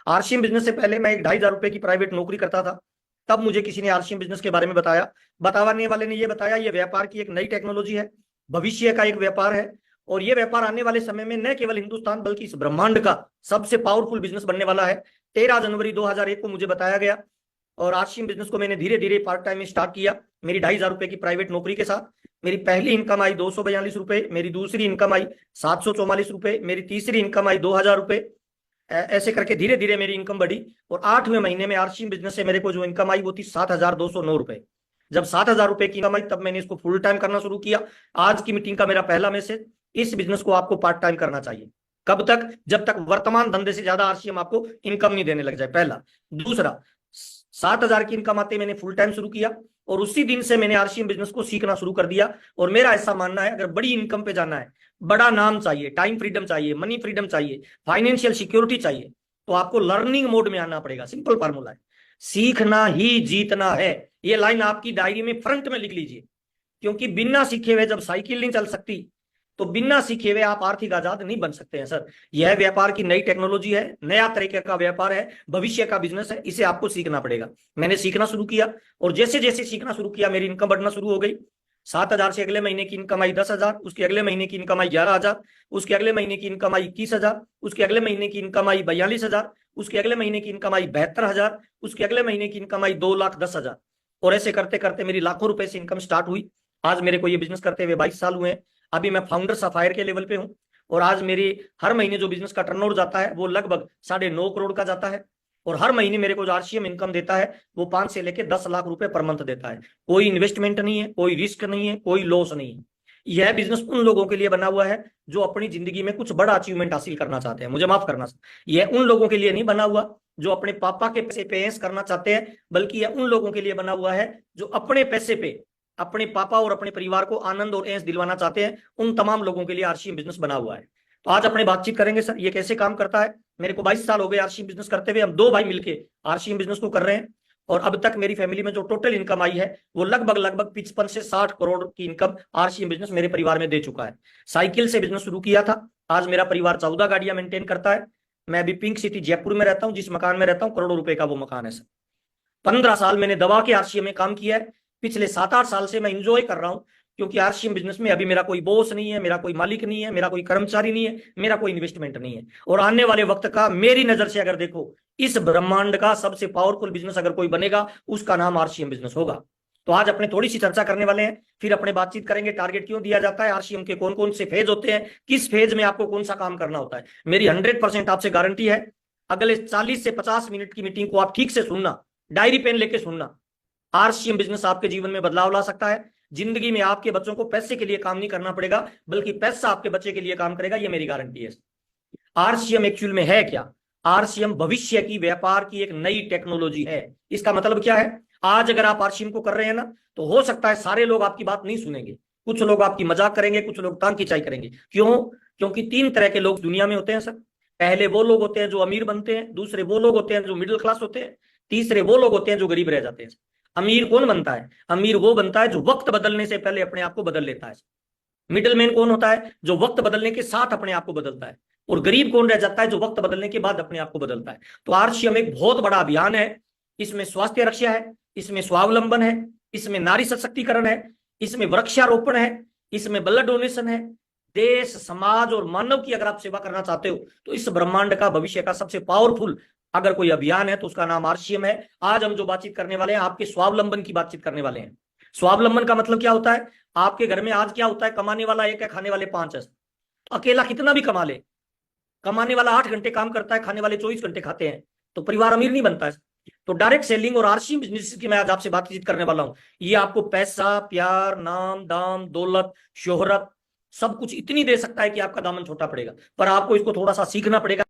RCM business से पहले मैं एक 2,500 रुपए की प्राइवेट नौकरी करता था। तब मुझे किसी ने आरसीएम बिजनेस के बारे में बताया। बताने वाले ने ये बताया, ये व्यापार की एक नई टेक्नोलॉजी है, भविष्य का एक व्यापार है। और ये व्यापार आने वाले समय में न केवल हिंदुस्तान बल्कि इस ब्रह्मांड का सबसे पावरफुल बिजनेस बनने वाला है। 13 जनवरी 2001 को मुझे बताया गया। और आरसीएम बिजनेस को मैंने धीरे धीरे पार्ट टाइम में स्टार्ट किया, मेरी 2,500 रुपए की प्राइवेट नौकरी के साथ। मेरी पहली इनकम आई 242 रुपए, मेरी दूसरी इनकम आई 744 रुपए, मेरी तीसरी इनकम आई 2,000 रुपए। ऐसे करके धीरे धीरे मेरी इनकम बढ़ी। और 8वें महीने में आरसीएम बिजनेस से मेरे को जो इनकम आई वो थी 7,209 रुपए। जब 7,000 रुपए की इनकम आई तब मैंने इसको फुल टाइम करना शुरू किया। आज की मीटिंग का मेरा पहला मैसेज, इस बिजनेस को आपको पार्ट टाइम करना चाहिए। कब तक? जब तक वर्तमान धंधे से ज्यादा आरसीएम आपको इनकम नहीं देने लग जाए, पहला। दूसरा, 7,000 की इनकम आते मैंने फुल टाइम शुरू किया। और उसी दिन से मैंने आरसीएम बिजनेस को सीखना शुरू कर दिया। और मेरा ऐसा मानना है, अगर बड़ी इनकम पे जाना है, बड़ा नाम चाहिए, टाइम फ्रीडम चाहिए, मनी फ्रीडम चाहिए, फाइनेंशियल सिक्योरिटी चाहिए, तो आपको लर्निंग मोड में आना पड़ेगा। सिंपल फार्मूला है, सीखना ही जीतना है। ये लाइन आपकी डायरी में फ्रंट में लिख लीजिए, क्योंकि बिना सीखे हुए जब साइकिल नहीं चल सकती, तो बिना सीखे हुए आप आर्थिक आजाद नहीं बन सकते हैं सर। यह व्यापार की नई टेक्नोलॉजी है, नया तरीके का व्यापार है, भविष्य का बिजनेस है, इसे आपको सीखना पड़ेगा। मैंने सीखना शुरू किया, और जैसे जैसे सीखना शुरू किया मेरी इनकम बढ़ना शुरू हो गई। 7,000 से अगले महीने की इनकम आई 10,000, उसके अगले महीने की इनकम आई 11,000, उसके अगले महीने की इनकम आई 21,000, उसके अगले महीने की इनकम आई 42,000, उसके अगले महीने की इनकम आई 72,000, उसके अगले महीने की इनकम आई 2,10,000। और ऐसे करते करते मेरी लाखों रुपए से इनकम स्टार्ट हुई। आज मेरे को ये बिजनेस करते हुए 22 साल हुए हैं। अभी मैं फाउंडर सफायर के लेवल पे हूँ। और आज मेरी हर महीने जो बिजनेस का टर्नओवर जाता है वो लगभग 9.5 करोड़ का जाता है। और हर महीने मेरे को जो आरसीएम इनकम देता है वो 5 से लेकर 10 लाख रुपए पर मंथ देता है। कोई इन्वेस्टमेंट नहीं है, कोई रिस्क नहीं है, कोई लॉस नहीं है। यह बिजनेस उन लोगों के लिए बना हुआ है जो अपनी जिंदगी में कुछ बड़ा अचीवमेंट हासिल करना चाहते हैं। मुझे माफ करना, यह उन लोगों के लिए नहीं बना हुआ जो अपने पापा के पैसे पे ऐश करना चाहते हैं, बल्कि यह उन लोगों के लिए बना हुआ है जो अपने पैसे पे अपने पापा और अपने परिवार को आनंद और ऐश दिलवाना चाहते हैं। उन तमाम लोगों के लिए आरसीएम बिजनेस बना हुआ है। तो आज अपने बातचीत करेंगे सर, ये कैसे काम करता है। मेरे को 22 साल हो गए आरसीएम बिजनेस करते हुए। हम दो भाई मिलके आरसीएम बिजनेस को कर रहे हैं। और अब तक मेरी फैमिली में जो टोटल इनकम आई है वो लगभग लगभग 55 से 60 करोड़ की इनकम आरसीएम बिजनेस मेरे परिवार में दे चुका है। साइकिल से बिजनेस शुरू किया था, आज मेरा परिवार 14 गाड़ियां मेंटेन करता है। मैं अभी पिंक सिटी जयपुर में रहता हूँ, जिस मकान में रहता हूँ करोड़ों रुपए का वो मकान है सर। 15 साल मैंने दबा के आरसीएम में काम किया है। पिछले 7-8 साल से मैं इंजॉय कर रहा हूं, क्योंकि आरसीएम बिजनेस में अभी मेरा कोई बॉस नहीं है, मेरा कोई मालिक नहीं है, मेरा कोई कर्मचारी नहीं है, मेरा कोई इन्वेस्टमेंट नहीं है। और आने वाले वक्त का मेरी नजर से अगर देखो, इस ब्रह्मांड का सबसे पावरफुल बिजनेस अगर कोई बनेगा उसका नाम आरसीएम बिजनेस होगा। तो आज अपने थोड़ी सी चर्चा करने वाले हैं, फिर अपने बातचीत करेंगे। टारगेट क्यों दिया जाता है, आरसीएम के कौन कौन से फेज होते हैं, किस फेज में आपको कौन सा काम करना होता है। मेरी 100% आपसे गारंटी है, अगले 40 से 50 मिनट की मीटिंग को आप ठीक से सुनना, डायरी पेन लेके सुनना। आरसीएम बिजनेस आपके जीवन में बदलाव ला सकता है। जिंदगी में आपके बच्चों को पैसे के लिए काम नहीं करना पड़ेगा, बल्कि पैसा आपके बच्चे के लिए काम करेगा, ये मेरी गारंटी है। आरसीएम एक्चुअल में है क्या? आरसीएम भविष्य की व्यापार की एक नई टेक्नोलॉजी है। इसका मतलब क्या है? आज अगर आप आरसीएम को कर रहे हैं ना, तो हो सकता है सारे लोग आपकी बात नहीं सुनेंगे, कुछ लोग आपकी मजाक करेंगे, कुछ लोग तांग खिंचाई करेंगे। क्यों? क्योंकि 3 तरह के लोग दुनिया में होते हैं सर। पहले वो लोग होते हैं जो अमीर बनते हैं, दूसरे वो लोग होते हैं जो मिडिल क्लास होते हैं, तीसरे वो लोग होते हैं जो गरीब रह जाते हैं। अमीर कौन बनता है? अमीर वो बनता है जो वक्त बदलने से पहले अपने आप को बदल लेता है। मिडिल मैन कौन होता है? जो वक्त बदलने के साथ अपने आप को बदलता है। और गरीब कौन रह जाता है? जो वक्त बदलने के बाद अपने आप को बदलता है। तो आरसीएम एक बहुत बड़ा अभियान है। इसमें स्वास्थ्य रक्षा है, इसमें स्वावलंबन है, इसमें नारी सशक्तिकरण है, इसमें वृक्षारोपण है, इसमें ब्लड डोनेशन है। देश, समाज और मानव की अगर आप सेवा करना चाहते हो, तो इस ब्रह्मांड का भविष्य का सबसे पावरफुल अगर कोई अभियान है तो उसका नाम आरसीएम है। आज हम जो बातचीत करने वाले हैं, आपके स्वावलंबन की बातचीत करने वाले हैं। स्वावलंबन का मतलब क्या होता है? आपके घर में आज क्या होता है? कमाने वाला एक है, खाने वाले 5 है। तो अकेला कितना भी कमा ले, कमाने वाला 8 घंटे काम करता है, खाने वाले 24 घंटे खाते हैं, तो परिवार अमीर नहीं बनता है। तो डायरेक्ट सेलिंग और आरसीएम बिजनेस की मैं आज आपसे बातचीत करने वाला हूं। ये आपको पैसा, प्यार, नाम, दाम, दौलत, शोहरत, सब कुछ इतनी दे सकता है कि आपका दामन छोटा पड़ेगा। पर आपको इसको थोड़ा सा सीखना पड़ेगा।